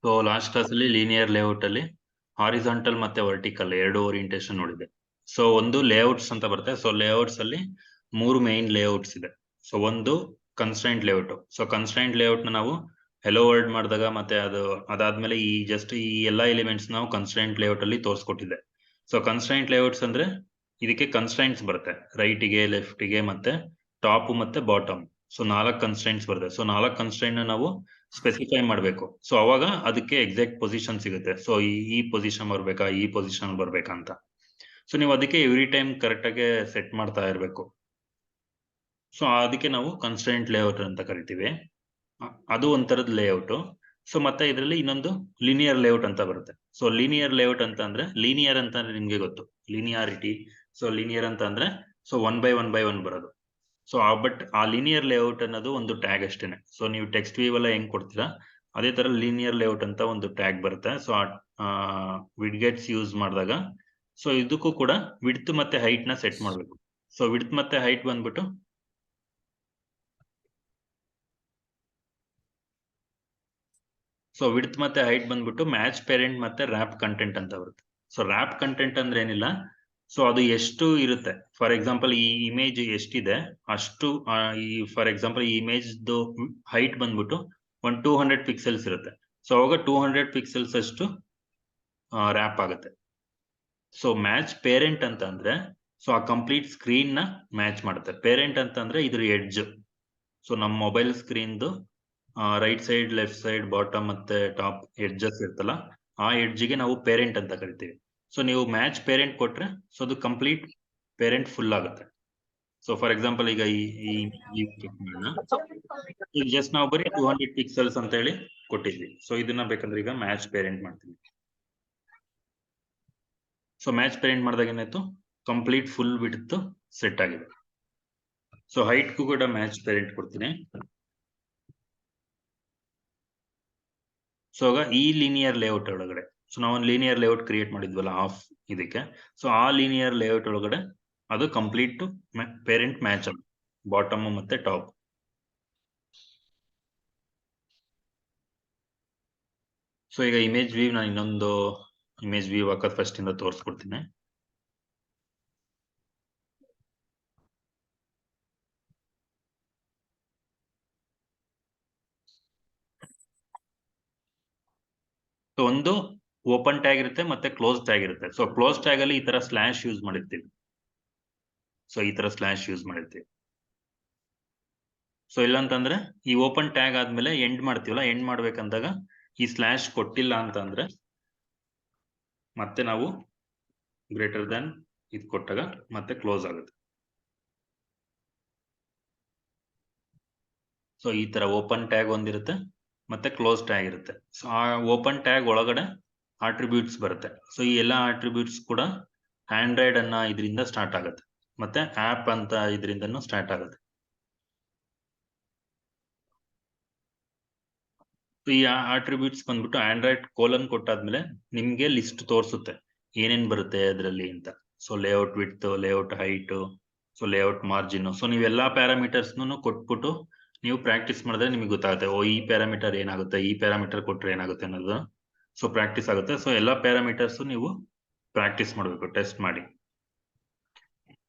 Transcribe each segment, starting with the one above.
So last class ಅಲ್ಲಿ linear layout ಅಲ್ಲಿ horizontal ಮತ್ತೆ ವರ್ಟಿಕಲ್ ಎರಡು ಓರಿಯಂಟೇಶನ್ ನೋಡಿದೆ. ಸೊ ಒಂದು ಲೇಔಟ್ಸ್ ಅಂತ ಬರುತ್ತೆ. ಸೊ ಲೇಔಟ್ಸ್ ಅಲ್ಲಿ ಮೂರು ಮೈನ್ ಲೇಔಟ್ಸ್ ಇದೆ. ಸೊ ಒಂದು constraint layout. So constraint layout ನ ನಾವು ಹೆಲೋ ವರ್ಲ್ಡ್ ಮಾಡಿದಾಗ ಮತ್ತೆ ಅದಾದ್ಮೇಲೆ ಈ ಜಸ್ಟ್ ಈ ಎಲ್ಲಾ ಎಲಿಮೆಂಟ್ಸ್ ನಾವು ಕನ್ಸ್ಟ್ರೈಂಟ್ ಲೇಔಟ್ ಅಲ್ಲಿ ತೋರಿಸ್ಕೊಟ್ಟಿದೆ. ಸೊ ಕನ್ಸ್ಟ್ರೈಂಟ್ ಲೇಔಟ್ಸ್ ಅಂದ್ರೆ ಇದಕ್ಕೆ ಕನ್ಸ್ಟ್ರೈಂಟ್ಸ್ ಬರುತ್ತೆ, ರೈಟ್ಗೆ ಲೆಫ್ಟ್ಗೆ ಮತ್ತೆ ಟಾಪ್ ಮತ್ತೆ ಬಾಟಮ್. ಸೊ 4 ಕನ್ಸ್ಟ್ರೈಂಟ್ಸ್ ಬರುತ್ತೆ. ಸೊ 4 ಕನ್ಸ್ಟ್ರೈಂಟ್ ನಾವು ಸ್ಪೆಸಿಫೈ ಮಾಡಬೇಕು. ಸೊ ಅವಾಗ ಅದಕ್ಕೆ ಎಕ್ಸಾಕ್ಟ್ ಪೊಸಿಷನ್ ಸಿಗುತ್ತೆ. ಸೊ ಈ ಪೊಸಿಷನ್ ಬರ್ಬೇಕಾ, ಈ ಪೊಸಿಷನ್ ಬರ್ಬೇಕಾ ಅಂತ. ಸೊ ನೀವು ಅದಕ್ಕೆ ಎವ್ರಿ ಟೈಮ್ ಕರೆಕ್ಟ್ ಆಗಿ ಸೆಟ್ ಮಾಡ್ತಾ ಇರಬೇಕು. ಸೊ ಅದಕ್ಕೆ ನಾವು ಕನ್ಸ್ಟ್ರೈಂಟ್ ಲೇಔಟ್ ಅಂತ ಕರಿತೀವಿ. ಅದು ಒಂಥರದ ಲೇಔಟ್. ಸೊ ಮತ್ತೆ ಇದರಲ್ಲಿ ಇನ್ನೊಂದು ಲೀನಿಯರ್ ಲೇಔಟ್ ಅಂತ ಬರುತ್ತೆ. ಸೊ ಲೀನಿಯರ್ ಲೇಔಟ್ ಅಂತ ಅಂದ್ರೆ ಲೀನಿಯರ್ ಅಂತ ಅಂದ್ರೆ ನಿಮ್ಗೆ ಗೊತ್ತು, ಲೀನಿಯಾರಿಟಿ. ಸೊ ಲೀನಿಯರ್ ಅಂತ ಅಂದ್ರೆ ಸೊ 1 by 1 ಬರೋದು. ಸೊ ಬಟ್ ಆ ಲೀನಿಯರ್ ಲೇಔಟ್ ಅನ್ನೋದು ಒಂದು ಟ್ಯಾಗ್ ಅಷ್ಟೇನೆ. ಸೊ ನೀವು ಟೆಕ್ಸ್ಟ್ ವ್ಯೂ ಎಲ್ಲ ಹೆಂಗ್ ಕೊಡ್ತೀರಾ ಅದೇ ತರ ಲೀನಿಯರ್ ಲೇಔಟ್ ಅಂತ ಒಂದು ಟ್ಯಾಗ್ ಬರುತ್ತೆ. ಸೊ ವಿಡ್ಗೆಟ್ಸ್ ಯೂಸ್ ಮಾಡಿದಾಗ ಸೊ ಇದಕ್ಕೂ ಕೂಡ ವಿಡ್ತ್ ಮತ್ತೆ ಹೈಟ್ ನ ಸೆಟ್ ಮಾಡಬೇಕು. ಸೊ ವಿಡ್ತ್ ಮತ್ತೆ ಹೈಟ್ ಬಂದ್ಬಿಟ್ಟು ಸೊ ವಿಡ್ತ್ ಮತ್ತೆ ಹೈಟ್ ಬಂದ್ಬಿಟ್ಟು ಮ್ಯಾಚ್ ಪೇರೆಂಟ್ ಮತ್ತೆ ರ್ಯಾಪ್ ಕಂಟೆಂಟ್ ಅಂತ ಬರುತ್ತೆ. ಸೊ ರ್ಯಾಪ್ ಕಂಟೆಂಟ್ ಅಂದ್ರೆ ಏನಿಲ್ಲ, ಸೊ ಅದು ಎಷ್ಟು ಇರುತ್ತೆ. ಫಾರ್ ಎಕ್ಸಾಂಪಲ್ ಈ ಇಮೇಜ್ ಎಷ್ಟಿದೆ ಅಷ್ಟು ಈ ಫಾರ್ ಎಕ್ಸಾಂಪಲ್ ಈ ಇಮೇಜ್ ಹೈಟ್ ಬಂದ್ಬಿಟ್ಟು 200 ಪಿಕ್ಸೆಲ್ಸ್ ಇರುತ್ತೆ. ಸೊ ಅವಾಗ 200 ಪಿಕ್ಸೆಲ್ಸ್ ಅಷ್ಟು ರ್ಯಾಪ್ ಆಗುತ್ತೆ. ಸೊ ಮ್ಯಾಚ್ ಪೇರೆಂಟ್ ಅಂತ ಅಂದ್ರೆ ಸೊ ಆ ಕಂಪ್ಲೀಟ್ ಸ್ಕ್ರೀನ್ ನ ಮ್ಯಾಚ್ ಮಾಡುತ್ತೆ. ಪೇರೆಂಟ್ ಅಂತ ಅಂದ್ರೆ ಇದ್ರ ಎಡ್ಜ್. ಸೊ ನಮ್ಮ ಮೊಬೈಲ್ ಸ್ಕ್ರೀನ್ದು right side, left side, bottom ಮತ್ತೆ ಟಾಪ್ ಎಡ್ಜಸ್ ಇರ್ತಲ್ಲ, ಆ ಎಡ್ಜ್ಗೆ ನಾವು ಪೇರೆಂಟ್ ಅಂತ ಕರಿತೀವಿ. ಸೊ ನೀವು ಮ್ಯಾಚ್ ಪೇರೆಂಟ್ ಕೊಟ್ರೆ ಸೊ ಅದು ಕಂಪ್ಲೀಟ್ ಪೇರೆಂಟ್ ಫುಲ್ ಆಗುತ್ತೆ. ಸೊ ಫಾರ್ ಎಕ್ಸಾಂಪಲ್ ಈಗ ಈಗ ಜಸ್ಟ್ ನಾವು ಬರೀ 200 ಪಿಕ್ಸೆಲ್ಸ್ ಅಂತ ಹೇಳಿ ಕೊಟ್ಟಿದ್ವಿ. ಸೊ ಇದನ್ನ ಬೇಕಂದ್ರೆ ಈಗ ಮ್ಯಾಚ್ ಪೇರೆಂಟ್ ಮಾಡ್ತೀವಿ. ಸೊ ಮ್ಯಾಚ್ ಪೇರೆಂಟ್ ಮಾಡಿದಾಗ ಏನಾಯ್ತು, ಕಂಪ್ಲೀಟ್ ಫುಲ್ ವಿಡ್ತ್ ಸೆಟ್ ಆಗಿದೆ. ಸೊ ಹೈಟ್ಗೂ ಕೂಡ ಮ್ಯಾಚ್ ಪೇರೆಂಟ್ ಕೊಡ್ತೀನಿ. ಸೊ ಆಗ ಈ ಲೀನಿಯರ್ ಲೇಔಟ್ ಒಳಗಡೆ ಸೊ ನಾವೊಂದು ಲೀನಿಯರ್ ಲೇಔಟ್ ಕ್ರಿಯೇಟ್ ಮಾಡಿದ್ವಲ್ಲ ಆಫ್ ಇದಕ್ಕೆ. ಸೊ ಆ ಲೀನಿಯರ್ ಲೇಔಟ್ ಒಳಗಡೆ ಅದು ಕಂಪ್ಲೀಟ್ ಪೇರೆಂಟ್ ಮ್ಯಾಚ್ ಆಗುತ್ತೆ, ಬಾಟಮ್ ಮತ್ತೆ ಟಾಪ್. ಸೊ ಈಗ ಇಮೇಜ್ ವ್ಯೂ ನಾನು ಇನ್ನೊಂದು ಇಮೇಜ್ ವ್ಯೂ ಹಾಕೋದು ಫಸ್ಟ್ ಇಂದ ತೋರಿಸ್ಕೊಡ್ತೀನಿ. ಸೊ ಒಂದು ಓಪನ್ ಟ್ಯಾಗ್ ಇರುತ್ತೆ ಮತ್ತೆ ಕ್ಲೋಸ್ ಟ್ಯಾಗ್ ಇರುತ್ತೆ. ಸೊ ಕ್ಲೋಸ್ ಟ್ಯಾಗ್ ಅಲ್ಲಿ ಈ ತರ ಸ್ಲಾಶ್ ಯೂಸ್ ಮಾಡಿರ್ತೀವಿ. ಸೊ ಈ ತರ ಸ್ಲಾಶ್ ಯೂಸ್ ಮಾಡಿರ್ತೀವಿ. ಸೊ ಇಲ್ಲ ಅಂತಂದ್ರೆ ಈ ಓಪನ್ ಟ್ಯಾಗ್ ಆದ್ಮೇಲೆ ಎಂಡ್ ಮಾಡ್ತೀವಲ್ಲ, ಎಂಡ್ ಮಾಡ್ಬೇಕಂದಾಗ ಈ ಸ್ಲಾಶ್ ಕೊಟ್ಟಿಲ್ಲ ಅಂತಂದ್ರೆ ಮತ್ತೆ ನಾವು ಗ್ರೇಟರ್ ದನ್ ಇದು ಕೊಟ್ಟಾಗ ಮತ್ತೆ ಕ್ಲೋಸ್ ಆಗುತ್ತೆ. ಸೊ ಈ ತರ ಓಪನ್ ಟ್ಯಾಗ್ ಒಂದಿರುತ್ತೆ ಮತ್ತೆ ಕ್ಲೋಸ್ ಟ್ಯಾಗ್ ಇರುತ್ತೆ. ಸೊ ಆ ಓಪನ್ ಟ್ಯಾಗ್ ಒಳಗಡೆ ಆಟ್ರಿಬ್ಯೂಟ್ಸ್ ಬರುತ್ತೆ. ಸೊ ಈ ಎಲ್ಲಾ ಆಟ್ರಿಬ್ಯೂಟ್ಸ್ ಕೂಡ ಆಂಡ್ರಾಯ್ಡ್ ಅನ್ನ ಇದರಿಂದ ಸ್ಟಾರ್ಟ್ ಆಗುತ್ತೆ ಮತ್ತೆ ಆಪ್ ಅಂತ ಇದರಿಂದನೂ ಸ್ಟಾರ್ಟ್ ಆಗುತ್ತೆ. ಈ ಆಟ್ರಿಬ್ಯೂಟ್ಸ್ ಬಂದ್ಬಿಟ್ಟು ಆಂಡ್ರಾಯ್ಡ್ ಕೋಲನ್ ಕೊಟ್ಟಾದ್ಮೇಲೆ ನಿಮ್ಗೆ ಲಿಸ್ಟ್ ತೋರಿಸುತ್ತೆ ಏನೇನ್ ಬರುತ್ತೆ ಅದರಲ್ಲಿ ಅಂತ. So layout width, layout height, so layout margin. So ನೀವೆಲ್ಲಾ ಪ್ಯಾರಾಮೀಟರ್ಸ್ ಕೊಟ್ಬಿಟ್ಟು ನೀವು ಪ್ರಾಕ್ಟೀಸ್ ಮಾಡಿದ್ರೆ ನಿಮಗೆ ಗೊತ್ತಾಗುತ್ತೆ, ಓ ಈ ಪ್ಯಾರಾಮೀಟರ್ ಏನಾಗುತ್ತೆ, ಈ ಪ್ಯಾರಾಮೀಟರ್ ಕೊಟ್ರೆ ಏನಾಗುತ್ತೆ ಅನ್ನೋದು. ಸೊ ಪ್ರಾಕ್ಟೀಸ್ ಆಗುತ್ತೆ. ಸೊ ಎಲ್ಲಾ ಪ್ಯಾರಾಮೀಟರ್ಸ್ ನೀವು ಪ್ರಾಕ್ಟೀಸ್ ಮಾಡಬೇಕು, ಟೆಸ್ಟ್ ಮಾಡಿ.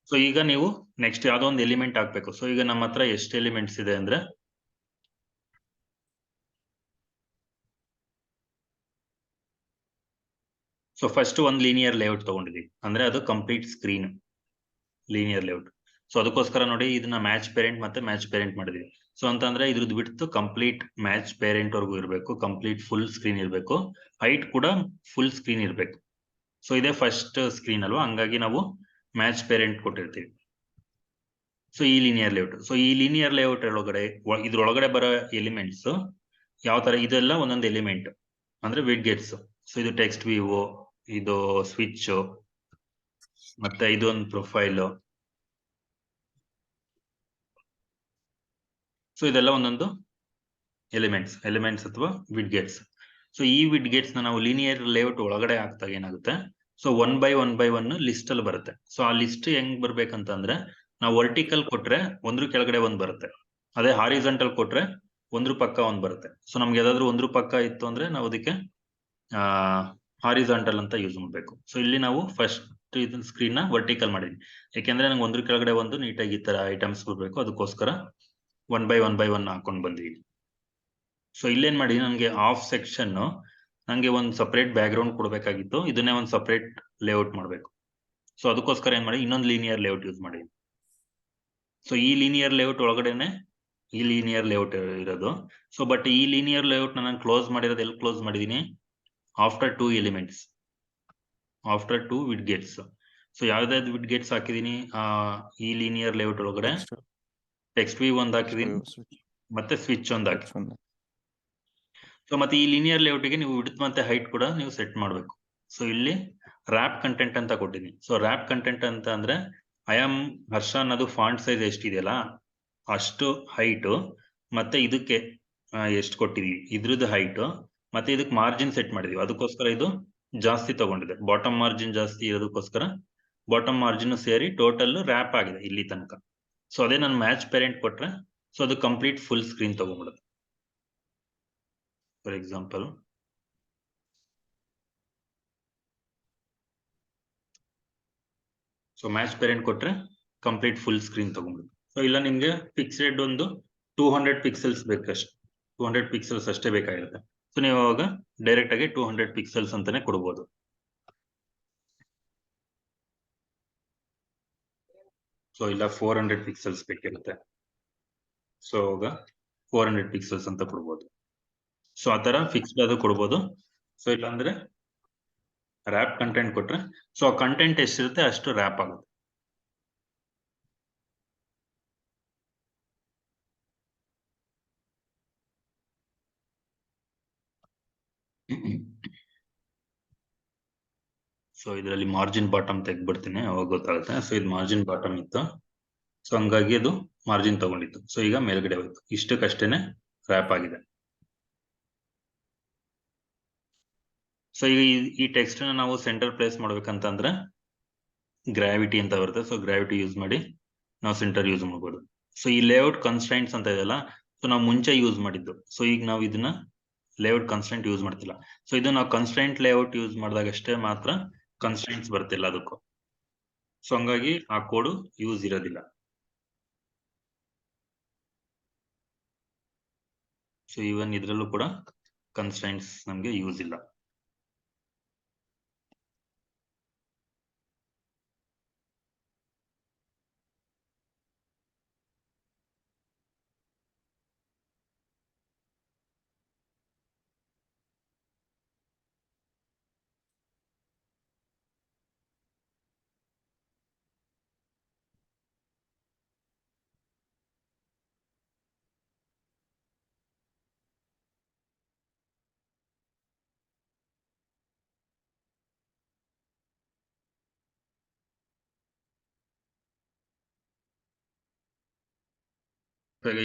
ಸೊ ಈಗ ನೀವು ನೆಕ್ಸ್ಟ್ ಯಾವ್ದೋ ಒಂದು ಎಲಿಮೆಂಟ್ ಹಾಕ್ಬೇಕು. ಸೊ ಈಗ ನಮ್ಮ ಹತ್ರ ಎಷ್ಟು ಎಲಿಮೆಂಟ್ಸ್ ಇದೆ ಅಂದ್ರೆ ಸೊ ಫಸ್ಟ್ ಒಂದು ಲೀನಿಯರ್ ಲೇಔಟ್ ತಗೊಂಡಿದ್ವಿ ಅಂದ್ರೆ ಅದು complete screen linear layout. So ಅದಕ್ಕೋಸ್ಕರ ನೋಡಿ ಇದನ್ನ ಮ್ಯಾಚ್ ಪೇರೆಂಟ್ ಮತ್ತೆ ಮ್ಯಾಚ್ ಪೇರೆಂಟ್ ಮಾಡಿದ್ವಿ. ಸೊ ಅಂತಂದ್ರೆ ಇದ್ರದ್ದು ಬಿಡ್ತು ಕಂಪ್ಲೀಟ್ ಮ್ಯಾಚ್ ಪೇರೆಂಟ್ ವರ್ಗೂ ಇರಬೇಕು, ಕಂಪ್ಲೀಟ್ ಫುಲ್ ಸ್ಕ್ರೀನ್ ಇರಬೇಕು, ಹೈಟ್ ಕೂಡ ಫುಲ್ ಸ್ಕ್ರೀನ್ ಇರಬೇಕು. ಸೊ ಇದೇ ಫಸ್ಟ್ ಸ್ಕ್ರೀನ್ ಅಲ್ವಾ, ಹಂಗಾಗಿ ನಾವು ಮ್ಯಾಚ್ ಪೇರೆಂಟ್ ಕೊಟ್ಟಿರ್ತೀವಿ. ಸೊ ಈ ಲೀನಿಯರ್ ಲೇಔಟ್. ಸೊ ಈ ಲೀನಿಯರ್ ಲೇಔಟ್ ಒಳಗಡೆ ಇದ್ರೊಳಗಡೆ ಬರೋ ಎಲಿಮೆಂಟ್ಸ್ ಯಾವ ತರ, ಇದೆಲ್ಲ ಒಂದೊಂದು ಎಲಿಮೆಂಟ್ ಅಂದ್ರೆ ವಿಡ್ಗೆಟ್ಸ್. ಸೊ ಇದು ಟೆಕ್ಸ್ಟ್ ವ್ಯೂ, ಇದು ಸ್ವಿಚ್, ಮತ್ತೆ ಇದೊಂದು ಪ್ರೊಫೈಲ್. ಸೊ ಇದೆಲ್ಲ ಒಂದೊಂದು ಎಲಿಮೆಂಟ್ಸ್ ಅಥವಾ ವಿಡ್ಗೆಟ್ಸ್. ಸೊ ಈ ವಿಡ್ಗೆಟ್ಸ್ ನಾವು ಲೀನಿಯರ್ ಲೇಔಟ್ ಒಳಗಡೆ ಹಾಕ್ದಾಗ ಏನಾಗುತ್ತೆ, ಸೊ 1 by 1 ಲಿಸ್ಟ್ ಅಲ್ಲಿ ಬರುತ್ತೆ. ಸೊ ಆ ಲಿಸ್ಟ್ ಹೆಂಗ್ ಬರ್ಬೇಕಂತಂದ್ರೆ ನಾವು ವರ್ಟಿಕಲ್ ಕೊಟ್ರೆ ಒಂದ್ರ ಕೆಳಗಡೆ ಒಂದ್ ಬರುತ್ತೆ, ಅದೇ ಹಾರಿಜಾಂಟಲ್ ಕೊಟ್ರೆ ಒಂದ್ರ ಪಕ್ಕ ಒಂದ್ ಬರುತ್ತೆ. ಸೊ ನಮ್ಗೆ ಯಾವ್ದಾದ್ರು ಒಂದ್ರ ಪಕ್ಕ ಇತ್ತು ಅಂದ್ರೆ ನಾವು ಅದಕ್ಕೆ ಹಾರಿಜಾಂಟಲ್ ಅಂತ ಯೂಸ್ ಮಾಡ್ಬೇಕು. ಸೊ ಇಲ್ಲಿ ನಾವು ಫಸ್ಟ್ ಇದನ್ನ ಸ್ಕ್ರೀನ್ ನ ವರ್ಟಿಕಲ್ ಮಾಡಿದ್ವಿ, ಯಾಕೆಂದ್ರೆ ನಂಗೆ ಒಂದ್ರ ಕೆಳಗಡೆ ಒಂದು ನೀಟಾಗಿ ಈ ತರ ಐಟಮ್ಸ್ ಬರ್ಬೇಕು, ಅದಕ್ಕೋಸ್ಕರ 1 by 1 ಹಾಕೊಂಡ್ ಬಂದಿವಿ. ಸೊ ಇಲ್ಲೇನ್ ಮಾಡಿ ನನ್ಗೆ ಆಫ್ ಸೆಕ್ಷನ್ ನಂಗೆ ಒಂದು ಸಪರೇಟ್ ಬ್ಯಾಕ್ ಗ್ರೌಂಡ್ ಕೊಡ್ಬೇಕಾಗಿತ್ತು, ಇದನ್ನೇ ಒಂದು ಸಪರೇಟ್ ಲೇಔಟ್ ಮಾಡ್ಬೇಕು. ಸೊ ಅದಕ್ಕೋಸ್ಕರ ಏನ್ ಮಾಡಿ ಇನ್ನೊಂದು ಲೀನಿಯರ್ ಲೇಔಟ್ ಯೂಸ್ ಮಾಡಿ. ಸೊ ಈ ಲೀನಿಯರ್ ಲೇಔಟ್ ಒಳಗಡೆನೆ ಈ ಲೀನಿಯರ್ ಲೇಔಟ್ ಇರೋದು. ಸೊ ಬಟ್ ಈ ಲೀನಿಯರ್ ಲೇಔಟ್ ನಾನು ಕ್ಲೋಸ್ ಮಾಡಿರೋದು ಎಲ್ಲಿ ಕ್ಲೋಸ್ ಮಾಡಿದೀನಿ, after 2 elements, after 2 widgets. So ಯಾವ್ದಾವ್ದು ವಿಡ್ ಗೇಟ್ಸ್ ಹಾಕಿದೀನಿ ಈ ಲೀನಿಯರ್ ಲೇಔಟ್ ಒಳಗಡೆ, ಟೆಕ್ಸ್ಟ್ ವಿ ಒಂದ್ ಹಾಕಿದೀನಿ ಮತ್ತೆ ಸ್ವಿಚ್ ಒಂದ್ ಹಾಕಿದೀನಿ. ಸೊ ಮತ್ತೆ ಈ ಲೀನಿಯರ್ ಲೇಔಟ್ಗೆ ನೀವು ವಿಡ್ತ್ ಮತ್ತೆ ಹೈಟ್ ಕೂಡ ನೀವು ಸೆಟ್ ಮಾಡಬೇಕು. ಸೊ ಇಲ್ಲಿ ರ್ಯಾಪ್ ಕಂಟೆಂಟ್ ಅಂತ ಕೊಟ್ಟಿನಿ. ಸೊ ರ್ಯಾಪ್ ಕಂಟೆಂಟ್ ಅಂತ ಅಂದ್ರೆ ಐ ಆಮ್ ಹರ್ಷ ಅನ್ನೋದು ಫಾಂಟ್ ಸೈಜ್ ಎಷ್ಟಿದೆಯಲ್ಲ ಅಷ್ಟು ಹೈಟ್, ಮತ್ತೆ ಇದಕ್ಕೆ ಎಷ್ಟು ಕೊಟ್ಟಿದೀವಿ ಇದ್ರದ್ದು ಹೈಟ್, ಮತ್ತೆ ಇದಕ್ಕೆ ಮಾರ್ಜಿನ್ ಸೆಟ್ ಮಾಡಿದೀವಿ, ಅದಕ್ಕೋಸ್ಕರ ಇದು ಜಾಸ್ತಿ ತಗೊಂಡಿದೆ. ಬಾಟಮ್ ಮಾರ್ಜಿನ್ ಜಾಸ್ತಿ ಇರೋದಕ್ಕೋಸ್ಕರ ಬಾಟಮ್ ಮಾರ್ಜಿನ್ ಸೇರಿ ಟೋಟಲ್ ರ್ಯಾಪ್ ಆಗಿದೆ ಇಲ್ಲಿ ತನಕ. ಸೊ ಅದೇ ನಾನು ಮ್ಯಾಚ್ ಪೇರೆಂಟ್ ಕೊಟ್ರೆ ಸೊ ಅದು ಕಂಪ್ಲೀಟ್ ಫುಲ್ ಸ್ಕ್ರೀನ್ ತಗೊಂಡ್ಬಿಡುತ್ತೆ. For example so match parent ಕೊಟ್ರೆ ಕಂಪ್ಲೀಟ್ ಫುಲ್ ಸ್ಕ್ರೀನ್ ತಗೊಂಡ್ಬಿಡುತ್ತೆ. ಸೊ ಇಲ್ಲ ನಿಮ್ಗೆ ಫಿಕ್ಸೆಡ್ ಒಂದು 200 ಪಿಕ್ಸೆಲ್ಸ್ ಬೇಕಷ್ಟು, 200 ಪಿಕ್ಸೆಲ್ಸ್ ಅಷ್ಟೇ ಬೇಕಾಗಿರುತ್ತೆ. ಸೊ ನೀವು ಅವಾಗ ಡೈರೆಕ್ಟ್ ಆಗಿ 200 ಪಿಕ್ಸೆಲ್ಸ್ ಅಂತಾನೆ ಕೊಡ್ಬೋದು. ಸೊ ಇಲ್ಲ 400 ಪಿಕ್ಸೆಲ್ಸ್ ಬೇಕಿರುತ್ತೆ, ಸೊ ಅವಾಗ 400 ಪಿಕ್ಸೆಲ್ಸ್ ಅಂತ ಕೊಡ್ಬೋದು. ಸೊ ಆ ತರ ಫಿಕ್ಸ್ಡ್ ಅದು ಕೊಡ್ಬೋದು. ಸೊ ಇಲ್ಲಾಂದ್ರೆ ರ್ಯಾಪ್ ಕಂಟೆಂಟ್ ಕೊಟ್ರೆ ಸೊ ಆ ಕಂಟೆಂಟ್ ಎಷ್ಟಿರುತ್ತೆ ಅಷ್ಟು ರ್ಯಾಪ್ ಆಗುತ್ತೆ. ಸೊ ಇದರಲ್ಲಿ ಮಾರ್ಜಿನ್ ಬಾಟಮ್ ತೆಗ್ದ್ಬಿಡ್ತೀನಿ, ಅವಾಗ ಗೊತ್ತಾಗುತ್ತೆ. ಸೊ ಇದು ಮಾರ್ಜಿನ್ ಬಾಟಮ್ ಇತ್ತು, ಸೊ ಹಂಗಾಗಿ ಅದು ಮಾರ್ಜಿನ್ ತಗೊಂಡಿತ್ತು. ಸೊ ಈಗ ಮೇಲ್ಗಡೆ ಹೋಯ್ತು, ಇಷ್ಟಕ್ಕಷ್ಟೇನೆ ರ್ಯಾಪ್ ಆಗಿದೆ. ಸೊ ಈಗ ಈ ಟೆಕ್ಸ್ಟ್ ನ ನಾವು ಸೆಂಟರ್ ಪ್ಲೇಸ್ ಮಾಡ್ಬೇಕಂತಂದ್ರೆ ಗ್ರಾವಿಟಿ ಅಂತ ಬರುತ್ತೆ. ಸೊ ಗ್ರಾವಿಟಿ ಯೂಸ್ ಮಾಡಿ ನಾವು ಸೆಂಟರ್ ಯೂಸ್ ಮಾಡ್ಬೋದು. ಸೊ ಈ ಲೇಔಟ್ ಕನ್ಸ್ಟ್ರೈಂಟ್ಸ್ ಅಂತ ಇದೆಯಲ್ಲ, ಸೊ ನಾವು ಮುಂಚೆ ಯೂಸ್ ಮಾಡಿದ್ದು. ಸೊ ಈಗ ನಾವು ಇದನ್ನ ಲೇಔಟ್ ಕನ್ಸ್ಟ್ರೈಂಟ್ ಯೂಸ್ ಮಾಡ್ತಿಲ್ಲ. ಸೊ ಇದು ನಾವು ಕನ್ಸ್ಟ್ರೈಂಟ್ ಲೇಔಟ್ ಯೂಸ್ ಮಾಡಿದಾಗಷ್ಟೇ ಮಾತ್ರ ಕನ್ಸ್ಟ್ರೈಂಟ್ಸ್ ಬರ್ತಿಲ್ಲ ಅದಕ್ಕೂ. ಸೊ ಹಂಗಾಗಿ ಆ ಕೋಡ್ ಯೂಸ್ ಇರೋದಿಲ್ಲ. ಸೊ ಈವನ್ ಇದ್ರಲ್ಲೂ ಕೂಡ ಕನ್ಸ್ಟ್ರೈಂಟ್ಸ್ ನಮ್ಗೆ ಯೂಸ್ ಇಲ್ಲ.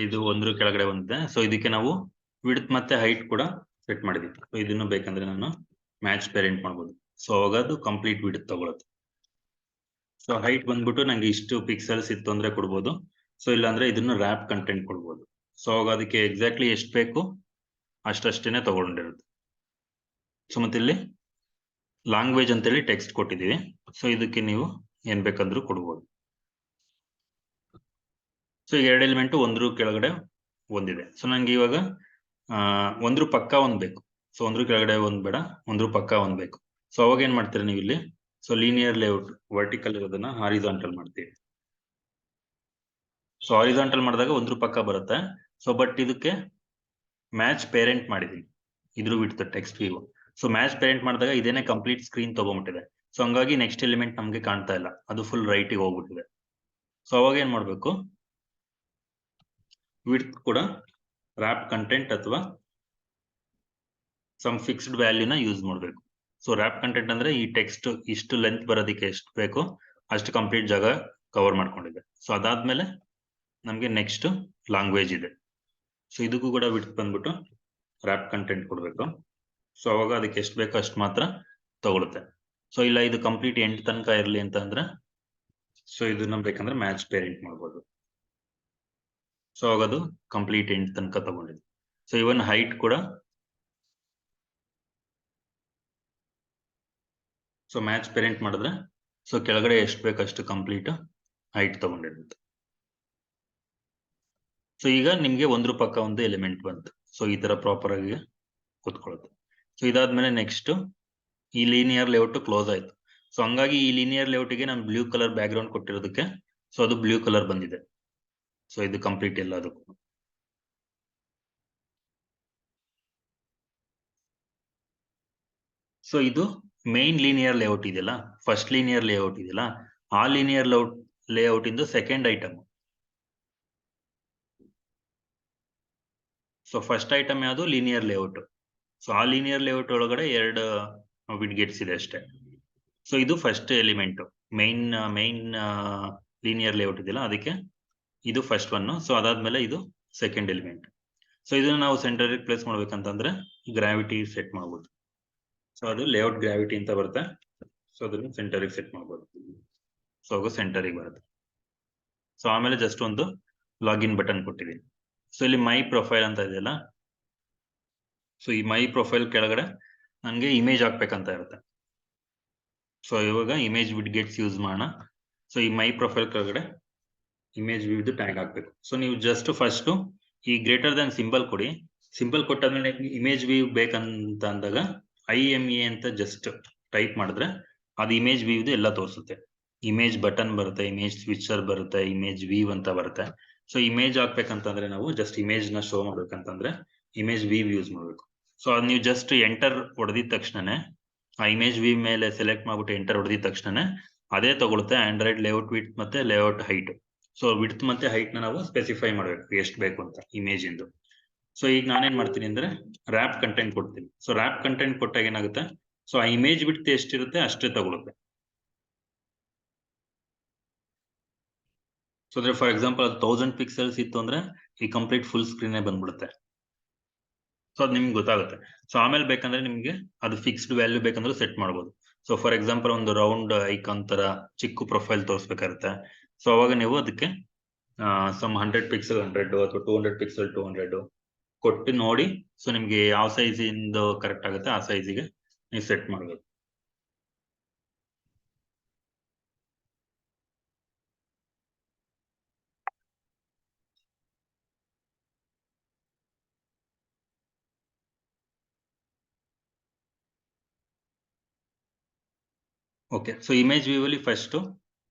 ಇದು ಒಂದ್ರ ಕೆಳಗಡೆ ಬಂದಿದೆ. ಸೊ ಇದಕ್ಕೆ ನಾವು ವಿಡ್ತ್ ಮತ್ತೆ ಹೈಟ್ ಕೂಡ ಸೆಟ್ ಮಾಡಿದ್ವಿ. ಸೊ ಇದನ್ನು ಬೇಕಂದ್ರೆ ನಾನು ಮ್ಯಾಚ್ ಪೇರೆಂಟ್ ಮಾಡ್ಬೋದು. ಸೊ ಅವಾಗ ಅದು ಕಂಪ್ಲೀಟ್ ವಿಡ್ತ್ ತಗೊಳುತ್ತೆ. ಸೊ ಹೈಟ್ ಬಂದ್ಬಿಟ್ಟು ನಂಗೆ ಇಷ್ಟು ಪಿಕ್ಸೆಲ್ಸ್ ಇತ್ತು ಅಂದ್ರೆ ಕೊಡ್ಬೋದು. ಸೊ ಇಲ್ಲಾಂದ್ರೆ ಇದನ್ನು ರ್ಯಾಪ್ ಕಂಟೆಂಟ್ ಕೊಡ್ಬೋದು. ಸೊ ಅವಾಗ ಅದಕ್ಕೆ ಎಕ್ಸಾಕ್ಟ್ಲಿ ಎಷ್ಟು ಬೇಕು ಅಷ್ಟಷ್ಟೇನೆ ತಗೊಂಡಿರುತ್ತೆ. ಸೊ ಮತ್ತೆ ಇಲ್ಲಿ ಲ್ಯಾಂಗ್ವೇಜ್ ಅಂತೇಳಿ ಟೆಕ್ಸ್ಟ್ ಕೊಟ್ಟಿದ್ದೀವಿ. ಸೊ ಇದಕ್ಕೆ ನೀವು ಏನ್ ಬೇಕಾದ್ರೂ ಕೊಡ್ಬೋದು. ಸೊ ಎರಡು ಎಲಿಮೆಂಟ್ ಒಂದ್ರ ಕೆಳಗಡೆ ಒಂದಿದೆ. ಸೊ ನಂಗೆ ಇವಾಗ ಒಂದ್ರ ಪಕ್ಕ ಒಂದ್ ಬೇಕು. ಸೊ ಒಂದ್ರ ಕೆಳಗಡೆ ಒಂದ್ ಬೇಡ, ಒಂದ್ರ ಪಕ್ಕ ಒಂದ್ ಬೇಕು. ಸೊ ಅವಾಗ ಏನ್ ಮಾಡ್ತೀರಿ ನೀವು ಇಲ್ಲಿ, ಸೊ ಲೀನಿಯರ್ ಲೇಔಟ್ ವರ್ಟಿಕಲ್ ಇರೋದನ್ನ ಹಾರಿಜಾಂಟಲ್ ಮಾಡ್ತೀವಿ. ಸೊ ಹಾರಿಜಾಂಟಲ್ ಮಾಡಿದಾಗ ಒಂದ್ರ ಪಕ್ಕ ಬರುತ್ತೆ. ಸೊ ಬಟ್ ಇದಕ್ಕೆ ಮ್ಯಾಚ್ ಪೇರೆಂಟ್ ಮಾಡಿದೀನಿ ಇದ್ರ ಬಿಡ್ತು text view. So match parent ಮಾಡಿದಾಗ ಇದೇನೆ ಕಂಪ್ಲೀಟ್ ಸ್ಕ್ರೀನ್ ತಗೊಂಡ್ಬಿಟ್ಟಿದೆ. ಸೊ ಹಂಗಾಗಿ ನೆಕ್ಸ್ಟ್ ಎಲಿಮೆಂಟ್ ನಮ್ಗೆ ಕಾಣ್ತಾ ಇಲ್ಲ, ಅದು ಫುಲ್ ರೈಟಿಗೆ ಹೋಗ್ಬಿಟ್ಟಿದೆ. ಸೊ ಅವಾಗ ಏನ್ ಮಾಡ್ಬೇಕು, ವಿಡ್ತ್ ಕೂಡ ರ್ಯಾಪ್ ಕಂಟೆಂಟ್ ಅಥವಾ ಸಮ್ ಫಿಕ್ಸ್ಡ್ ವ್ಯಾಲ್ಯೂನ ಯೂಸ್ ಮಾಡ್ಬೇಕು. ಸೊ ರ್ಯಾಪ್ ಕಂಟೆಂಟ್ ಅಂದ್ರೆ ಈ ಟೆಕ್ಸ್ಟ್ ಇಷ್ಟು ಲೆಂತ್ ಬರೋದಕ್ಕೆ ಎಷ್ಟು ಬೇಕು ಅಷ್ಟು ಕಂಪ್ಲೀಟ್ ಜಾಗ ಕವರ್ ಮಾಡ್ಕೊಂಡಿದೆ. ಸೊ ಅದಾದ್ಮೇಲೆ ನಮ್ಗೆ ನೆಕ್ಸ್ಟ್ ಲ್ಯಾಂಗ್ವೇಜ್ ಇದೆ. ಸೊ ಇದಕ್ಕೂ ಕೂಡ ವಿಡ್ತ್ ಬಂದ್ಬಿಟ್ಟು ರ್ಯಾಪ್ ಕಂಟೆಂಟ್ ಕೊಡ್ಬೇಕು. ಸೊ ಅವಾಗ ಅದಕ್ಕೆ ಎಷ್ಟು ಬೇಕೋ ಅಷ್ಟು ಮಾತ್ರ ತಗೊಳುತ್ತೆ. ಸೊ ಇಲ್ಲ ಇದು ಕಂಪ್ಲೀಟ್ ಎಂಡ್ ತನಕ ಇರಲಿ ಅಂತ ಅಂದ್ರೆ ಸೊ ಇದನ್ನ ಬೇಕಂದ್ರೆ ಮ್ಯಾಚ್ ಪೇರೆಂಟ್ ಮಾಡ್ಬೋದು. ಸೊ ಅವಾಗ ಅದು ಕಂಪ್ಲೀಟ್ ಎಂಡ್ ತನಕ ತಗೊಂಡಿದೆ. ಸೊ ಇವನ್ ಹೈಟ್ ಕೂಡ ಸೊ ಮ್ಯಾಚ್ ಪೇರೆಂಟ್ ಮಾಡಿದ್ರೆ ಸೊ ಕೆಳಗಡೆ ಎಷ್ಟು ಬೇಕಷ್ಟು ಕಂಪ್ಲೀಟ್ ಹೈಟ್ ತಗೊಂಡಿರುತ್ತೆ. ಸೊ ಈಗ ನಿಮ್ಗೆ ಒಂದ್ರ ಪಕ್ಕ ಒಂದು ಎಲಿಮೆಂಟ್ ಬಂತು. ಸೊ ಈ ತರ ಪ್ರಾಪರ್ ಆಗಿ ಕೂತ್ಕೊಳ್ಳುತ್ತೆ. ಸೊ ಇದಾದ್ಮೇಲೆ ನೆಕ್ಸ್ಟ್ ಈ ಲೀನಿಯರ್ ಲೇಔಟ್ ಕ್ಲೋಸ್ ಆಯ್ತು. ಸೊ ಹಂಗಾಗಿ ಈ ಲೀನಿಯರ್ ಲೇಔಟ್ಗೆ ನಾನು ಬ್ಲೂ ಕಲರ್ ಬ್ಯಾಕ್ ಗ್ರೌಂಡ್ ಕೊಟ್ಟಿರೋದಕ್ಕೆ ಸೊ ಅದು ಬ್ಲೂ ಕಲರ್ ಬಂದಿದೆ. ಸೊ ಇದು ಕಂಪ್ಲೀಟ್ ಎಲ್ಲದಕ್ಕೂ. ಸೊ ಇದು ಮೇನ್ ಲೀನಿಯರ್ ಲೇಔಟ್ ಇದೆಯಲ್ಲ, ಫಸ್ಟ್ ಲೀನಿಯರ್ ಲೇಔಟ್ ಇದೆಯಲ್ಲ, ಆ ಲೀನಿಯರ್ ಲೇಔಟ್ ಇಂದು second item. So first item ಯಾವುದು ಲೀನಿಯರ್ ಲೇಔಟ್. ಸೊ ಆ ಲೀನಿಯರ್ ಲೇಔಟ್ ಒಳಗಡೆ 2 ವಿಡ್ಗೆಟ್ಸ್ ಇದೆ ಅಷ್ಟೇ. ಸೊ ಇದು first element, main linear layout ಇದೆಯಲ್ಲ ಅದಕ್ಕೆ ಇದು ಫಸ್ಟ್ ಒನ್. ಸೊ ಅದಾದ್ಮೇಲೆ ಇದು ಸೆಕೆಂಡ್ ಎಲಿಮೆಂಟ್. ಸೊ ಇದನ್ನ ನಾವು ಸೆಂಟರ್ ಪ್ಲೇಸ್ ಮಾಡ್ಬೇಕಂತಂದ್ರೆ ಗ್ರಾವಿಟಿ ಸೆಟ್ ಮಾಡ್ಬೋದು. ಸೊ ಅದು ಲೇಔಟ್ ಗ್ರಾವಿಟಿ ಅಂತ ಬರುತ್ತೆ. ಸೊ ಅದನ್ನ ಸೆಂಟರ್ ಸೆಟ್ ಮಾಡ್ಬೋದು. ಸೊ ಅದು ಸೆಂಟರಿಗೆ ಬರುತ್ತೆ. ಸೊ ಆಮೇಲೆ ಜಸ್ಟ್ ಒಂದು ಲಾಗಿನ್ ಬಟನ್ ಕೊಟ್ಟಿದ್ದೀನಿ. ಸೊ ಇಲ್ಲಿ ಮೈ ಪ್ರೊಫೈಲ್ ಅಂತ ಇದೆಯಲ್ಲ, ಸೊ ಈ ಮೈ ಪ್ರೊಫೈಲ್ ಕೆಳಗಡೆ ನನಗೆ ಇಮೇಜ್ ಹಾಕ್ಬೇಕಂತ ಇರುತ್ತೆ. ಸೊ ಇವಾಗ ಇಮೇಜ್ ವಿಡ್ಗೆಟ್ಸ್ ಯೂಸ್ ಮಾಡೋಣ. ಸೊ ಈ ಮೈ ಪ್ರೊಫೈಲ್ ಕೆಳಗಡೆ ಇಮೇಜ್ ವ್ಯೂ ಟ್ಯಾಗ್ ಹಾಕ್ಬೇಕು. ಸೊ ನೀವು ಜಸ್ಟ್ ಫಸ್ಟ್ ಈ ಗ್ರೇಟರ್ ದನ್ ಸಿಂಬಲ್ ಕೊಡಿ. ಸಿಂಬಲ್ ಕೊಟ್ಟಾದ್ಮೇಲೆ ಇಮೇಜ್ ವ್ಯೂ ಬೇಕಂತ ಅಂದಾಗ IME ಅಂತ ಜಸ್ಟ್ ಟೈಪ್ ಮಾಡಿದ್ರೆ ಅದು ಇಮೇಜ್ ವ್ಯೂ ಎಲ್ಲ ತೋರಿಸುತ್ತೆ. ಇಮೇಜ್ ಬಟನ್ ಬರುತ್ತೆ, ಇಮೇಜ್ ಸ್ವಿಚರ್ ಬರುತ್ತೆ, ಇಮೇಜ್ ವ್ಯೂ ಅಂತ ಬರುತ್ತೆ. ಸೊ ಇಮೇಜ್ ಹಾಕ್ಬೇಕಂತಂದ್ರೆ ನಾವು ಜಸ್ಟ್ ಇಮೇಜ್ ನ ಶೋ ಮಾಡ್ಬೇಕಂತಂದ್ರೆ ಇಮೇಜ್ ವ್ಯೂ ಯೂಸ್ ಮಾಡ್ಬೇಕು. ಸೊ ಅದು ನೀವು ಜಸ್ಟ್ ಎಂಟರ್ ಹೊಡೆದಿದ ತಕ್ಷಣನೇ ಆ ಇಮೇಜ್ ವ್ಯೂ ಮೇಲೆ ಸೆಲೆಕ್ಟ್ ಮಾಡ್ಬಿಟ್ಟು ಎಂಟರ್ ಹೊಡೆದಿದ ತಕ್ಷಣನೇ ಅದೇ ತಗೊಳುತ್ತೆ ಆಂಡ್ರಾಯ್ಡ್ ಲೇಔಟ್ ವಿಡ್ತ್ ಮತ್ತೆ ಲೇಔಟ್ ಹೈಟ್. ಸೊ ವಿಡ್ತ್ ಮತ್ತೆ ಹೈಟ್ ನ ನಾವು ಸ್ಪೆಸಿಫೈ ಮಾಡ್ಬೇಕು ಎಷ್ಟು ಬೇಕು ಅಂತ ಇಮೇಜ್ ಇಂದು. ಸೊ ಈಗ ನಾನೇನ್ ಮಾಡ್ತೀನಿ ಅಂದ್ರೆ ರ್ಯಾಪ್ ಕಂಟೆಂಟ್ ಕೊಡ್ತೀನಿ. ಸೊ ರ್ಯಾಪ್ ಕಂಟೆಂಟ್ ಕೊಟ್ಟಾಗ ಏನಾಗುತ್ತೆ, ಸೊ ಆ ಇಮೇಜ್ ವಿಡ್ತ್ ಎಷ್ಟಿರುತ್ತೆ ಅಷ್ಟೇ ತಗೊಳುತ್ತೆ. ಸೊ ಅಂದ್ರೆ ಫಾರ್ ಎಕ್ಸಾಂಪಲ್ ಅದು 1000 ಪಿಕ್ಸೆಲ್ಸ್ ಇತ್ತು ಅಂದ್ರೆ ಈ ಕಂಪ್ಲೀಟ್ ಫುಲ್ ಸ್ಕ್ರೀನ್ ಬಂದ್ಬಿಡುತ್ತೆ. ಸೊ ಅದು ನಿಮ್ಗೆ ಗೊತ್ತಾಗುತ್ತೆ. ಸೊ ಆಮೇಲೆ ಬೇಕಂದ್ರೆ ನಿಮ್ಗೆ ಅದು ಫಿಕ್ಸ್ಡ್ ವ್ಯಾಲ್ಯೂ ಬೇಕಂದ್ರೆ ಸೆಟ್ ಮಾಡ್ಬೋದು. ಸೊ ಫಾರ್ ಎಕ್ಸಾಂಪಲ್ ಒಂದು ರೌಂಡ್ ಐಕಾನ್ ತರ ಚಿಕ್ಕ ಪ್ರೊಫೈಲ್ ತೋರಿಸ್ಬೇಕಾಗುತ್ತೆ. ಸೊ ಅವಾಗ ನೀವು ಅದಕ್ಕೆ ಸಮ್ 100 ಪಿಕ್ಸೆಲ್ 100 ಅಥವಾ 200 ಪಿಕ್ಸೆಲ್ 200 ಕೊಟ್ಟು ನೋಡಿ. ಸೊ ನಿಮ್ಗೆ ಯಾವ ಸೈಜ್ ಇಂದ ಕರೆಕ್ಟ್ ಆಗುತ್ತೆ ಆ ಸೈಜಿಗೆ ನೀವು ಸೆಟ್ ಮಾಡ್ಬೇಕು. ಓಕೆ, ಸೊ ಇಮೇಜ್ ವ್ಯೂ ಅಲ್ಲಿ ಫಸ್ಟ್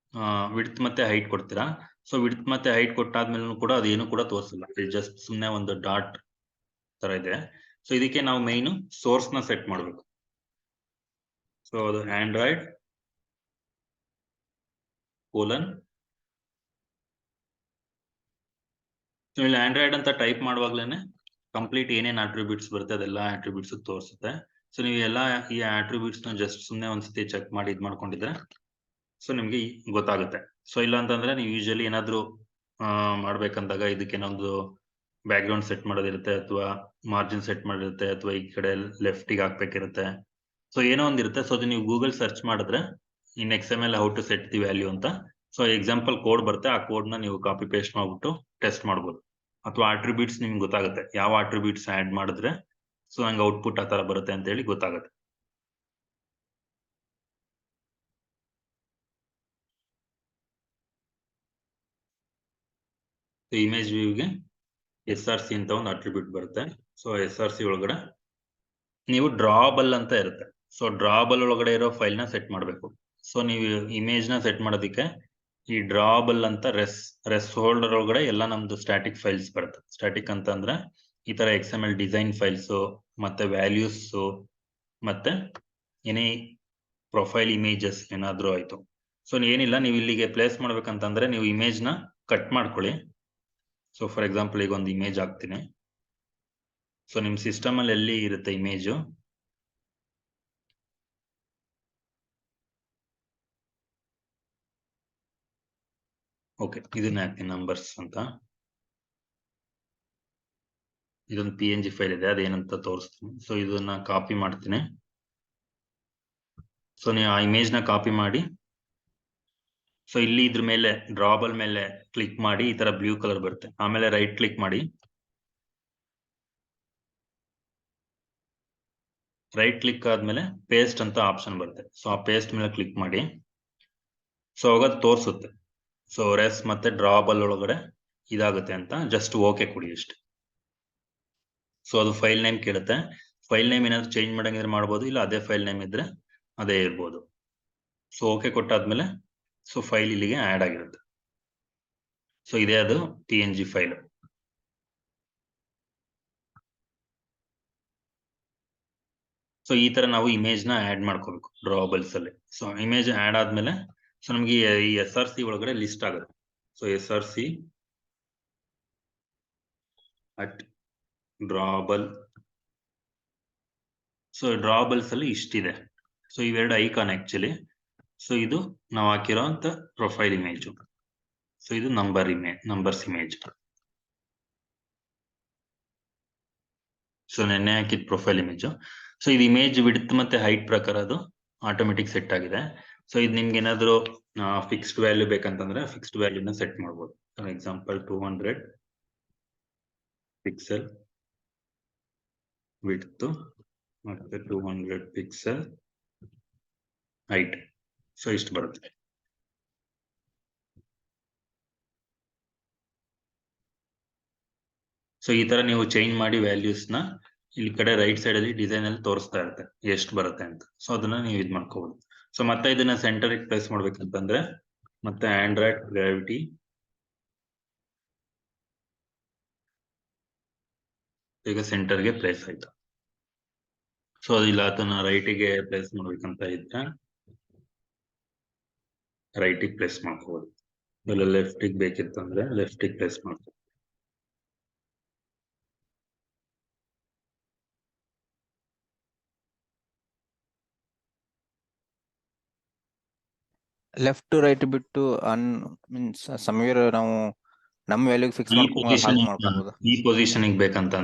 ವಿಡ್ತ್ ಮತ್ತೆ ಹೈಟ್ ಕೊಡ್ತೀರಾ. ಸೊ ವಿಡ್ತ್ ಮತ್ತೆ ಹೈಟ್ ಕೊಟ್ಟಾದ್ಮೇಲೆ ಕೂಡ ಅದೇನು ಕೂಡ ತೋರಿಸಲ್ಲ, ಜಸ್ಟ್ ಸುಮ್ಮನೆ ಒಂದು ಡಾಟ್ ತರ ಇದೆ. ಸೊ ಇದಕ್ಕೆ ನಾವು ಮೈನ್ ಸೋರ್ಸ್ ನ ಸೆಟ್ ಮಾಡಬೇಕು. ಸೊ ಅದು ಆಂಡ್ರಾಯ್ಡ್ ಕೋಲನ್. ಇಲ್ಲಿ ಆಂಡ್ರಾಯ್ಡ್ ಅಂತ ಟೈಪ್ ಮಾಡುವಾಗ್ಲೇನೆ ಕಂಪ್ಲೀಟ್ ಏನೇನ್ ಅಟ್ರಿಬ್ಯೂಟ್ಸ್ ಬರುತ್ತೆ ಅದೆಲ್ಲ ಅಟ್ರಿಬ್ಯೂಟ್ಸ್ ತೋರಿಸುತ್ತೆ. ಸೊ ನೀವು ಎಲ್ಲ ಈ ಅಟ್ರಿಬ್ಯೂಟ್ಸ್ ನ ಜಸ್ಟ್ ಸುಮ್ಮನೆ ಒಂದ್ಸತಿ ಚೆಕ್ ಮಾಡಿ ಇದ್ ಮಾಡ್ಕೊಂಡಿದ್ರೆ ಸೊ ನಿಮ್ಗೆ ಗೊತ್ತಾಗುತ್ತೆ. ಸೊ ಇಲ್ಲ ಅಂತಂದ್ರೆ ನೀವು ಯೂಶಲಿ ಏನಾದ್ರು ಮಾಡ್ಬೇಕಂದಾಗ ಇದಕ್ಕೇನೊಂದು ಬ್ಯಾಕ್ ಗ್ರೌಂಡ್ ಸೆಟ್ ಮಾಡೋದಿರುತ್ತೆ ಅಥವಾ ಮಾರ್ಜಿನ್ ಸೆಟ್ ಮಾಡಿರುತ್ತೆ ಅಥವಾ ಈ ಕಡೆ ಲೆಫ್ಟಿಗೆ ಹಾಕ್ಬೇಕಿರುತ್ತೆ. ಸೊ ಏನೋ ಒಂದಿರುತ್ತೆ. ಸೊ ಅದು ನೀವು ಗೂಗಲ್ ಸರ್ಚ್ ಮಾಡಿದ್ರೆ in XML how to set the value ಅಂತ ಸೊ ಎಕ್ಸಾಂಪಲ್ ಕೋಡ್ ಬರುತ್ತೆ. ಆ ಕೋಡ್ ನ ನೀವು ಕಾಪಿ ಪೇಸ್ಟ್ ಮಾಡ್ಬಿಟ್ಟು ಟೆಸ್ಟ್ ಮಾಡ್ಬೋದು. ಅಥವಾ ಅಟ್ರಿಬ್ಯೂಟ್ಸ್ ನಿಮ್ಗೆ ಗೊತ್ತಾಗುತ್ತೆ ಯಾವ ಅಟ್ರಿಬ್ಯೂಟ್ಸ್ ಆಡ್ ಮಾಡಿದ್ರೆ ಸೊ ನಂಗೆ ಔಟ್ಪುಟ್ ಆ ತರ ಬರುತ್ತೆ ಅಂತ ಹೇಳಿ ಗೊತ್ತಾಗುತ್ತೆ. ಇಮೇಜ್ ವ್ಯೂಗೆ SRC ಅಂತ ಒಂದು ಅಟ್ರಿಬ್ಯೂಟ್ ಬರುತ್ತೆ. ಸೊ SRC ಒಳಗಡೆ ನೀವು ಡ್ರಾಬಲ್ ಅಂತ ಇರುತ್ತೆ. ಸೊ ಡ್ರಾಬಲ್ ಒಳಗಡೆ ಇರೋ ಫೈಲ್ ನ ಸೆಟ್ ಮಾಡಬೇಕು. ಸೊ ನೀವು ಇಮೇಜ್ ನ ಸೆಟ್ ಮಾಡೋದಕ್ಕೆ ಈ ಡ್ರಾಬಲ್ ಅಂತ ರೆಸ್ ಹೋಲ್ಡರ್ ಒಳಗಡೆ ಎಲ್ಲ ನಮ್ದು ಸ್ಟ್ಯಾಟಿಕ್ ಫೈಲ್ಸ್ ಬರುತ್ತೆ. ಸ್ಟ್ಯಾಟಿಕ್ ಅಂತ ಅಂದ್ರೆ ಈ ತರ XML ಡಿಸೈನ್ ಫೈಲ್ಸ್ ಮತ್ತೆ ವ್ಯಾಲ್ಯೂಸ್ ಮತ್ತೆ ಏನೇ ಪ್ರೊಫೈಲ್ ಇಮೇಜಸ್ ಏನಾದ್ರೂ ಆಯ್ತು. ಸೊ ಏನಿಲ್ಲ, ನೀವು ಇಲ್ಲಿಗೆ ಪ್ಲೇಸ್ ಮಾಡ್ಬೇಕಂತಂದ್ರೆ ನೀವು ಇಮೇಜ್ ನ ಕಟ್ ಮಾಡ್ಕೊಳ್ಳಿ. ಸೊ ಫಾರ್ ಎಕ್ಸಾಂಪಲ್ ಈಗ ಒಂದು ಇಮೇಜ್ ಹಾಕ್ತೀನಿ. ಸೊ ನಿಮ್ ಸಿಸ್ಟಮ್ ಅಲ್ಲಿ ಎಲ್ಲಿ ಇರುತ್ತೆ ಇಮೇಜು, ಓಕೆ ಇದನ್ನ ಹಾಕ್ತೀನಿ ನಂಬರ್ಸ್ ಅಂತ. ಇದೊಂದು PNG ಫೈಲ್ ಇದೆ, ಅದೇನಂತ ತೋರಿಸ್ತೀನಿ. ಸೊ ಇದನ್ನ ಕಾಪಿ ಮಾಡ್ತೀನಿ. ಸೊ ನೀವು ಆ ಇಮೇಜ್ ನ ಕಾಪಿ ಮಾಡಿ ಸೊ ಇಲ್ಲಿ ಇದ್ರ ಮೇಲೆ ಡ್ರಾಬಲ್ ಮೇಲೆ ಕ್ಲಿಕ್ ಮಾಡಿ ಈ ತರ ಬ್ಲೂ ಕಲರ್ ಬರುತ್ತೆ. ಆಮೇಲೆ ರೈಟ್ ಕ್ಲಿಕ್ ಮಾಡಿ ರೈಟ್ ಕ್ಲಿಕ್ ಆದ್ಮೇಲೆ ಪೇಸ್ಟ್ ಅಂತ ಆಪ್ಷನ್ ಬರುತ್ತೆ. ಸೊ ಆ ಪೇಸ್ಟ್ ಮೇಲೆ ಕ್ಲಿಕ್ ಮಾಡಿ. ಸೊ ಅವಾಗ ತೋರಿಸುತ್ತೆ. ಸೊ ರೆಸ್ ಮತ್ತೆ ಡ್ರಾಬಲ್ ಒಳಗಡೆ ಇದಾಗುತ್ತೆ ಅಂತ ಜಸ್ಟ್ ಓಕೆ ಕೊಡಿ ಅಷ್ಟೇ. ಸೊ ಅದು ಫೈಲ್ ನೇಮ್ ಕೇಳುತ್ತೆ. ಫೈಲ್ ನೇಮ್ ಏನಾದ್ರು ಚೇಂಜ್ ಮಾಡಂಗಿದ್ರೆ ಮಾಡ್ಬೋದು, ಇಲ್ಲ ಅದೇ ಫೈಲ್ ನೇಮ್ ಇದ್ರೆ ಅದೇ ಇರ್ಬೋದು. ಸೊ ಓಕೆ ಕೊಟ್ಟಾದ್ಮೇಲೆ ಸೊ ಫೈಲ್ ಇಲ್ಲಿಗೆ ಆಡ್ ಆಗಿರುತ್ತೆ. ಸೊ ಇದೇ ಅದು PNG ಫೈಲ್. ಸೊ ಈ ತರ ನಾವು ಇಮೇಜ್ ನ ಆಡ್ ಮಾಡ್ಕೋಬೇಕು ಡ್ರಾಬಲ್ಸ್ ಅಲ್ಲಿ. ಸೊ ಇಮೇಜ್ ಆಡ್ ಆದ್ಮೇಲೆ ಸೊ ನಮ್ಗೆ ಈ SRC ಒಳಗಡೆ ಲಿಸ್ಟ್ ಆಗುತ್ತೆ. So SRC at drawable. So drawables ಅಲ್ಲಿ ಇಷ್ಟಿದೆ. ಸೊ ಇವೆರಡು ಐಕಾನ್ ಆಕ್ಚುಲಿ. ಸೊ ಇದು ನಾವು ಹಾಕಿರೋ ಅಂತ ಪ್ರೊಫೈಲ್ ಇಮೇಜ್. ಸೊ ಇದು ನಂಬರ್ಸ್ ಇಮೇಜ್. ಸೊ ನೆನ್ನೆ ಹಾಕಿದ ಪ್ರೊಫೈಲ್ ಇಮೇಜ್. ಸೊ ಇದು ಇಮೇಜ್ ವಿಡ್ತ್ ಮತ್ತೆ ಹೈಟ್ ಪ್ರಕಾರ ಅದು ಆಟೋಮೆಟಿಕ್ ಸೆಟ್ ಆಗಿದೆ. ಸೊ ಇದು ನಿಮ್ಗೆ ಏನಾದ್ರು ಫಿಕ್ಸ್ಡ್ ವ್ಯಾಲ್ಯೂ ಬೇಕಂತಂದ್ರೆ ಫಿಕ್ಸ್ಡ್ ವ್ಯಾಲ್ಯೂನ ಸೆಟ್ ಮಾಡ್ಬೋದು. ಫಾರ್ ಎಕ್ಸಾಂಪಲ್ 200 ಪಿಕ್ಸೆಲ್ ವಿಡ್ತ್ ಮತ್ತೆ 200 ಪಿಕ್ಸೆಲ್ ಹೈಟ್. ಸೊ ಇಷ್ಟು ಬರುತ್ತೆ. ಸೊ ಈ ತರ ನೀವು ಚೇಂಜ್ ಮಾಡಿ ವ್ಯಾಲ್ಯೂಸ್ ನ ಇಲ್ಲಿ ಕಡೆ ರೈಟ್ ಸೈಡ್ ಅಲ್ಲಿ ಡಿಸೈನ್ ಅಲ್ಲಿ ತೋರಿಸ್ತಾ ಇರುತ್ತೆ ಎಷ್ಟು ಬರುತ್ತೆ ಅಂತ. ಸೊ ಅದನ್ನ ನೀವು ಇದ್ ಮಾಡ್ಕೋಬಹುದು. ಸೊ ಮತ್ತೆ ಇದನ್ನ ಸೆಂಟರ್ ಪ್ಲೇಸ್ ಮಾಡ್ಬೇಕಂತಂದ್ರೆ ಮತ್ತೆ ಆಂಡ್ರಾಯ್ಡ್ ಗ್ರಾವಿಟಿ ಈಗ ಸೆಂಟರ್ಗೆ ಪ್ಲೇಸ್ ಆಯ್ತು. ಸೊ ಅದಿಲ್ಲ ಅದನ್ನ ರೈಟಿಗೆ ಪ್ಲೇಸ್ ಮಾಡ್ಬೇಕಂತ ಇದ್ರೆ ರೈಟಿಗೆ ಪ್ಲೇಸ್ ಮಾಡ್ಕೋಬಹುದು. ಇಲ್ಲ ಲೆಫ್ಟಿಗೆ ಬೇಕಿತ್ತಂದ್ರೆ ಲೆಫ್ಟಿಗೆ ಪ್ಲೇಸ್ ಮಾಡ್ಕೋಬಹುದು. ಲೆಫ್ಟ್ ಟು ರೈಟ್ ಬಿಟ್ಟು ಮೀನ್ಸ್ ಸಮ್ವೇರ್ ನಾವು ನಮ್ಮ ವ್ಯಾಲ್ಯೂಗೆ ಫಿಕ್ಸ್ ಮಾಡ್ಕೊಂಡು ಹಾಗೆ ಮಾಡ್ಕೋಬಹುದು. ಈ ಪೊಸಿಷನ್ ಬೇಕಂತ